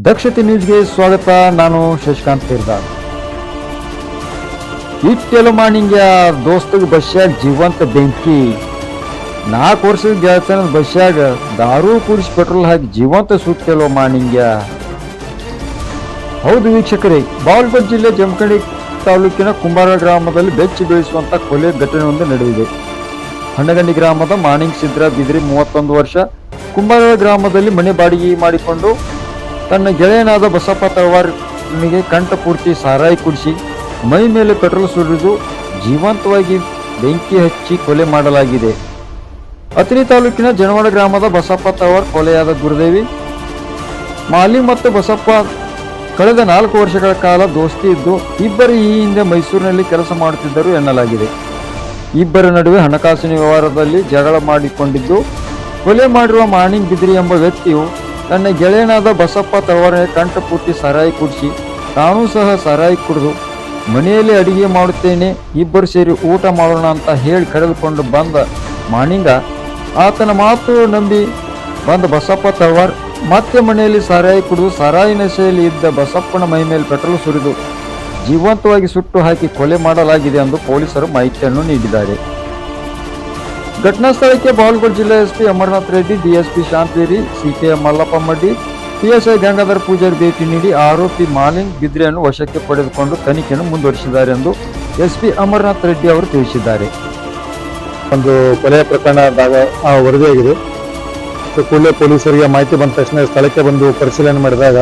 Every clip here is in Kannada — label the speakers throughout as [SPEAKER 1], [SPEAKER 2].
[SPEAKER 1] ದಕ್ಷತೆ ನ್ಯೂಸ್ಗೆ ಸ್ವಾಗತ. ನಾನು ಶಶಿಕಾಂತ್ ತೀರ್ದಾರ್. ಇಟ್ಟೆಲು ಮಾಣಿಂಗ್ಯ ದೋಸ್ತಗ ಬಸ್ಯಾಗ ಜೀವಂತ ಬೆಂಕಿ. 4 ವರ್ಷದ ಗೆಳತನದ ಬಸ್ಯಾಗ ದಾರು ಕುಡಿಸಿ ಪೆಟ್ರೋಲ್ ಹಾಕಿ ಜೀವಂತ ಸುಟ್ಟೆಲು ಮಾಣಿಂಗ್ಯ. ಹೌದು ವೀಕ್ಷಕರೇ, ಬಾಗಲಕೋಟೆ ಜಿಲ್ಲೆ ಜಮಖಂಡಿ ತಾಲೂಕಿನ ಕುಂಬಾರ ಗ್ರಾಮದಲ್ಲಿ ಬೆಚ್ಚಿ ಬೀಳಿಸುವಂತ ಕೊಲೆ ಘಟನೆಯೊಂದು ನಡೆದಿದೆ. ಹಣ್ಣಗಂಡಿ ಗ್ರಾಮದ ಮಾಣಿಂಗ್ ಸಿದ್ರ ಬಿದ್ರಿ 31 ವರ್ಷ ಕುಂಬಾರ ಗ್ರಾಮದಲ್ಲಿ ಮನೆ ಬಾಡಿಗೆ ಮಾಡಿಕೊಂಡು ತನ್ನ ಗೆಳೆಯನಾದ ಬಸಪ್ಪ ತಳವಾರನಿಗೆ ಕಂಠ ಪೂರ್ತಿ ಸಾರಾಯಿ ಕುಡಿಸಿ ಮೈ ಮೇಲೆ ಪೆಟ್ರೋಲ್ ಸುರಿದು ಜೀವಂತವಾಗಿ ಬೆಂಕಿ ಹಚ್ಚಿ ಕೊಲೆ ಮಾಡಲಾಗಿದೆ. ಅಥಣಿ ತಾಲೂಕಿನ ಜನವಾಡ ಗ್ರಾಮದ ಬಸಪ್ಪ ತಳವಾರ್ ಕೊಲೆಯಾದ ಗುರುದೇವಿ ಮಾಲಿ ಮತ್ತು ಬಸಪ್ಪ ಕಳೆದ 4 ವರ್ಷಗಳ ಕಾಲ ದೋಸ್ತಿ ಇದ್ದು ಇಬ್ಬರು ಈ ಹಿಂದೆ ಮೈಸೂರಿನಲ್ಲಿ ಕೆಲಸ ಮಾಡುತ್ತಿದ್ದರು ಎನ್ನಲಾಗಿದೆ. ಇಬ್ಬರ ನಡುವೆ ಹಣಕಾಸಿನ ವ್ಯವಹಾರದಲ್ಲಿ ಜಗಳ ಮಾಡಿಕೊಂಡಿದ್ದು ಕೊಲೆ ಮಾಡಿರುವ ಮಾಣಿಂಗ್ ಬಿದ್ರಿ ಎಂಬ ವ್ಯಕ್ತಿಯು ತನ್ನ ಗೆಳೆಯನಾದ ಬಸಪ್ಪ ತಳವಾರನಿಗೆ ಕಂಠ ಪೂರ್ತಿ ಸಾರಾಯಿ ಕುಡಿಸಿ ತಾನೂ ಸಹ ಸಾರಾಯಿ ಕುಡಿದು ಮನೆಯಲ್ಲಿ ಅಡಿಗೆ ಮಾಡುತ್ತೇನೆ, ಇಬ್ಬರು ಸೇರಿ ಊಟ ಮಾಡೋಣ ಅಂತ ಹೇಳಿ ಕರೆದುಕೊಂಡು ಬಂದ ಮಾಣಿಂಗ ಆತನ ಮಾತು ನಂಬಿ ಬಂದ ಬಸಪ್ಪ ತಳವಾರ್ ಮತ್ತೆ ಮನೆಯಲ್ಲಿ ಸಾರಾಯಿ ಕುಡಿದು ಸಾರಾಯಿ ನಶೆಯಲ್ಲಿ ಇದ್ದ ಬಸಪ್ಪನ ಮೈ ಮೇಲೆ ಪೆಟ್ರೋಲ್ ಸುರಿದು ಜೀವಂತವಾಗಿ ಸುಟ್ಟು ಹಾಕಿ ಕೊಲೆ ಮಾಡಲಾಗಿದೆ ಎಂದು ಪೊಲೀಸರು ಮಾಹಿತಿಯನ್ನು ನೀಡಿದ್ದಾರೆ. ಘಟನಾ ಸ್ಥಳಕ್ಕೆ ಬಾಗಲಕೋಟೆ ಜಿಲ್ಲಾ SP Amarnath Reddy, DSP Shanteri, CKM Mallappa Maddi, PSI Gangadhar Pujari ಭೇಟಿ ನೀಡಿ ಆರೋಪಿ ಮಾಲಿಂಗ್ ಬಿದ್ರಿಯನ್ನು ವಶಕ್ಕೆ ಪಡೆದುಕೊಂಡು ತನಿಖೆಯನ್ನು ಮುಂದುವರಿಸಿದ್ದಾರೆ ಎಂದು ಎಸ್ಪಿ ಅಮರನಾಥ್ ರೆಡ್ಡಿ ಅವರು ತಿಳಿಸಿದ್ದಾರೆ.
[SPEAKER 2] ಒಂದು ಕೊಲೆಯ ಪ್ರಕರಣದಾಗ ವರದಿಯಾಗಿದೆ. ಕೂಡಲೇ ಪೊಲೀಸರಿಗೆ ಮಾಹಿತಿ ಬಂದ ತಕ್ಷಣ ಸ್ಥಳಕ್ಕೆ ಬಂದು ಪರಿಶೀಲನೆ ಮಾಡಿದಾಗ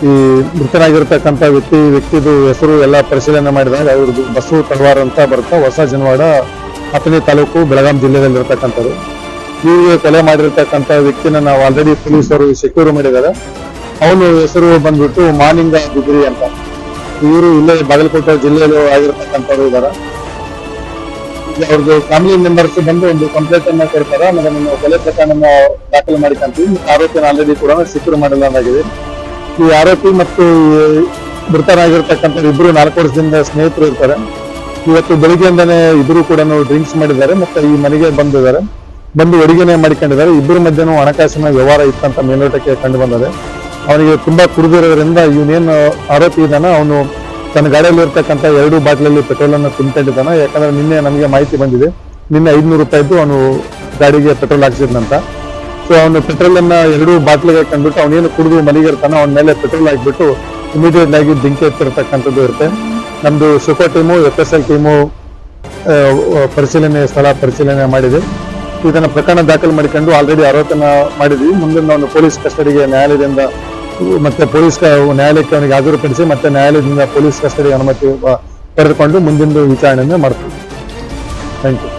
[SPEAKER 2] ಈ ಮೃತನಾಗಿರ್ತಕ್ಕಂಥ ವ್ಯಕ್ತಿದು ಹೆಸರು ಎಲ್ಲ ಪರಿಶೀಲನೆ ಮಾಡಿದಾಗ ಅವ್ರದ್ದು ಬಸು ತಳವಾರ್ ಅಂತ ಬರ್ತಾ ಹೊಸ ಜನವಾಡ ಅಥಣಿ ತಾಲೂಕು ಬೆಳಗಾಂ ಜಿಲ್ಲೆಯಲ್ಲಿರ್ತಕ್ಕಂಥದ್ದು. ಇವ್ರಿಗೆ ಕೊಲೆ ಮಾಡಿರ್ತಕ್ಕಂಥ ವ್ಯಕ್ತಿನ ನಾವು ಆಲ್ರೆಡಿ ಪೊಲೀಸರು ಸೆಕ್ಯೂರ್ ಮಾಡಿದ್ದಾರೆ. ಅವನು ಹೆಸರು ಬಂದ್ಬಿಟ್ಟು ಮಾಲಿಂಗ ಬಿದ್ರಿ ಅಂತ. ಇವರು ಇಲ್ಲೇ ಬಾಗಲಕೋಟೆ ಜಿಲ್ಲೆಯಲ್ಲಿ ಆಗಿರ್ತಕ್ಕಂಥವ್ರು ಇದ್ದಾರೆ. ಅವ್ರದ್ದು ಫ್ಯಾಮಿಲಿ ಮೆಂಬರ್ಸ್ ಬಂದು ಒಂದು ಕಂಪ್ಲೇಂಟ್ ಅನ್ನ ಕೊಡ್ತಾರೆ. ಆಮೇಲೆ ನಮ್ಮ ಕೊಲೆ ಪ್ರಕರಣ ದಾಖಲು ಮಾಡಿಕೊಂತೀವಿ. ಆರೋಪಿನ ಆಲ್ರೆಡಿ ಕೂಡ ಸೆಕ್ಯೂರ್ ಮಾಡಲಾಗಿದೆ. ಈ ಆರೋಪಿ ಮತ್ತು ಮೃತರಾಗಿರ್ತಕ್ಕಂಥ ಇಬ್ರು 4 ವರ್ಷದಿಂದ ಸ್ನೇಹಿತರು ಇರ್ತಾರೆ. ಇವತ್ತು ಬೆಳಿಗ್ಗೆಯಿಂದಾನೆ ಇಬ್ಬರು ಕೂಡ ಡ್ರಿಂಕ್ಸ್ ಮಾಡಿದ್ದಾರೆ ಮತ್ತೆ ಈ ಮನೆಗೆ ಬಂದು ಅಡಿಗೆನೆ ಮಾಡಿಕೊಂಡಿದ್ದಾರೆ. ಇಬ್ಬರ ಮಧ್ಯನೂ ಹಣಕಾಸಿನ ವ್ಯವಹಾರ ಇತ್ತಂತ ಮೇಲ್ನೋಟಕ್ಕೆ ಕಂಡು ಬಂದಿದೆ. ಅವನಿಗೆ ತುಂಬಾ ಕುಡಿದಿರೋದ್ರಿಂದ ಇವನೇನು ಆರೋಪಿ ಇದ್ದಾನ ಅವನು ತನ್ನ ಗಾಡಿಯಲ್ಲಿ ಇರ್ತಕ್ಕಂಥ 2 ಬಾಟ್ಲಲ್ಲಿ ಪೆಟ್ರೋಲ್ ಅನ್ನು ತುಂಬಿಕೊಂಡಿದ್ದಾನೆ. ಯಾಕಂದ್ರೆ ನಿನ್ನೆ ನಮಗೆ ಮಾಹಿತಿ ಬಂದಿದೆ, ನಿನ್ನೆ 500 ರೂಪಾಯಿದ್ದು ಅವನು ಗಾಡಿಗೆ ಪೆಟ್ರೋಲ್ ಹಾಕ್ಸಿದ್ನಂತ. ಸೊ ಅವನು ಪೆಟ್ರೋಲ್ ಅನ್ನ 2 ಬಾಟ್ಲಿಗೆ ಕಂಡ್ಬಿಟ್ಟು ಅವನೇನು ಕುಡಿದು ಮನೆಗೆ ಇರ್ತಾನೆ ಅವನ ಮೇಲೆ ಪೆಟ್ರೋಲ್ ಹಾಕ್ಬಿಟ್ಟು ಇಮಿಡಿಯೇಟ್ ಆಗಿ ಬೆಂಕಿ ಎತ್ತಿರ್ತಕ್ಕಂಥದ್ದು ಇರುತ್ತೆ. ನಮ್ದು ಸುಖ ಟೀಮು FSL ಟೀಮು ಸ್ಥಳ ಪರಿಶೀಲನೆ ಮಾಡಿದೆ. ಇದನ್ನ ಪ್ರಕರಣ ದಾಖಲು ಮಾಡಿಕೊಂಡು ಆಲ್ರೆಡಿ ಆರೋಪನ ಮಾಡಿದ್ವಿ. ಮುಂದೆ ನಾವು ಪೊಲೀಸ್ ಕಸ್ಟಡಿಗೆ ನ್ಯಾಯಾಲಯದಿಂದ ಮತ್ತೆ ನ್ಯಾಯಾಲಯಕ್ಕೆ ಅವನಿಗೆ ಹಾಜರುಪಡಿಸಿ ಮತ್ತೆ ನ್ಯಾಯಾಲಯದಿಂದ ಪೊಲೀಸ್ ಕಸ್ಟಡಿ ಅನುಮತಿ ಪಡೆದುಕೊಂಡು ಮುಂದಿನ ವಿಚಾರಣೆಯನ್ನು ಮಾಡ್ತೀವಿ. Thank you.